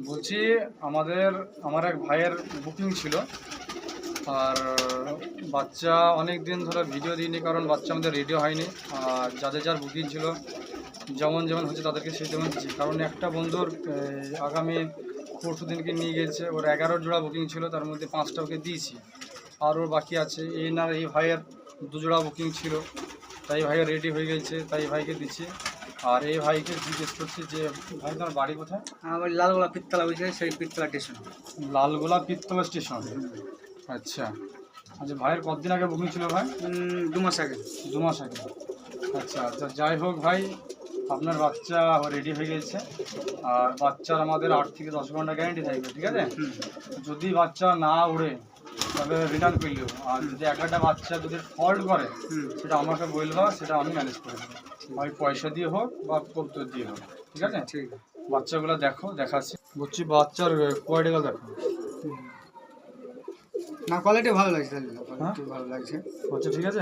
বলছি আমার এক ভাইয়ের বুকিং ছিল, আর বাচ্চা অনেক দিন ধরে ভিডিও দিইনি, কারণ বাচ্চা আমাদের রেডি হয়নি। আর যার বুকিং ছিল যেমন হচ্ছে তাদেরকে সেই তেমন দিচ্ছি, কারণ একটা বন্ধুর আগামী পরশু দিনকে নিয়ে গেছে, ওর 11 জোড়া বুকিং ছিল, তার মধ্যে 5টা ওকে দিয়েছি, আর ওর বাকি আছে। এই ভাইয়ের 2 জোড়া বুকিং ছিল, তাই ভাইয়ের রেডি হয়ে গেছে, তাই ভাইকে দিচ্ছি। আর এই ভাইকে জিজ্ঞেস করছি যে ভাই তোমার বাড়ি কোথায়? আমার লালগোলা পিত্তলা বুঝছে, সেই পিত্তলা স্টেশন। লালগোলা পিত্তলা স্টেশন। আচ্ছা আচ্ছা, ভাইয়ের কতদিন আগে বুকিং ছিল ভাই? 2 মাস আগে। 2 মাস আগে। আচ্ছা আচ্ছা, যাই হোক ভাই, আপনার বাচ্চা রেডি হয়ে গেছে। আর বাচ্চার আমাদের 8 থেকে 10 ঘন্টা গ্যারেন্টি থাকবে, ঠিক আছে? যদি বাচ্চা না উড়ে তবে রিটার্ন করলেও, আর যদি একটা বাচ্চা যদি ফল্ট করে সেটা আমাকে বলবা, সেটা আমি ম্যানেজ করে দেবো, হয় পয়সা দিয়ে হোক বা কবুতর দিয়ে হোক, ঠিক আছে? ঠিক। বাচ্চাগুলো দেখাচ্ছি। বলছি বাচ্চার কোয়ালিটিগুলো দেখো। না, কোয়ালিটি ভালো লাগছে, কোয়ালিটি ভালো লাগছে। আচ্ছা ঠিক আছে।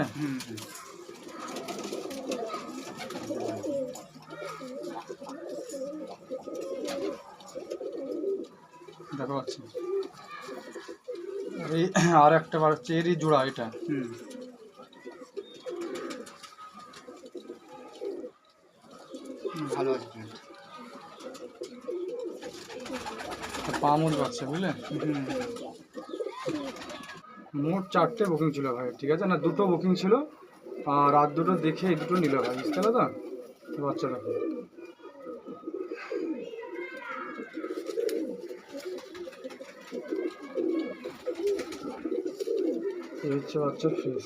দেখো পাচ্ছি এই আর একটা বার হচ্ছে এরই জোড়া, এটা ভালো আছে। পামুর বাচ্চা, বুঝলে? মোট 4টে বুকিং ছিল ভাই, ঠিক আছে না? 2টো বুকিং ছিল, আর রাত 2টো দেখে এই 2টো নিল ভাই, বুঝতে পারলো তো? বাচ্চা দেখো, এই হচ্ছে বাচ্চার ফিস।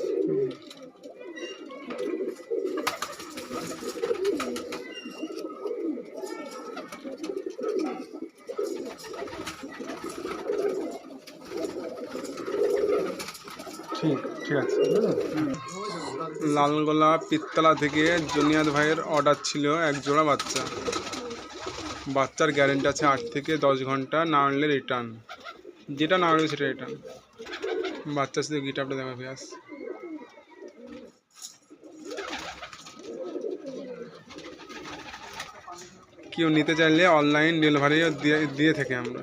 ঠিক আছে। লালগোলা পিত্তলা থেকে জুনিয়াদ ভাইয়ের অর্ডার ছিল 1 জোড়া বাচ্চা। বাচ্চার গ্যারেন্টি আছে 8 থেকে 10 ঘন্টা, না আনলে রিটার্ন, যেটা না আনবে সেটা রিটার্ন। বাচ্চা শুধু গিটারটা দেখা পেঁয়াজ। কেউ নিতে চাইলে অনলাইন ডেলিভারিও দিয়ে থাকি আমরা।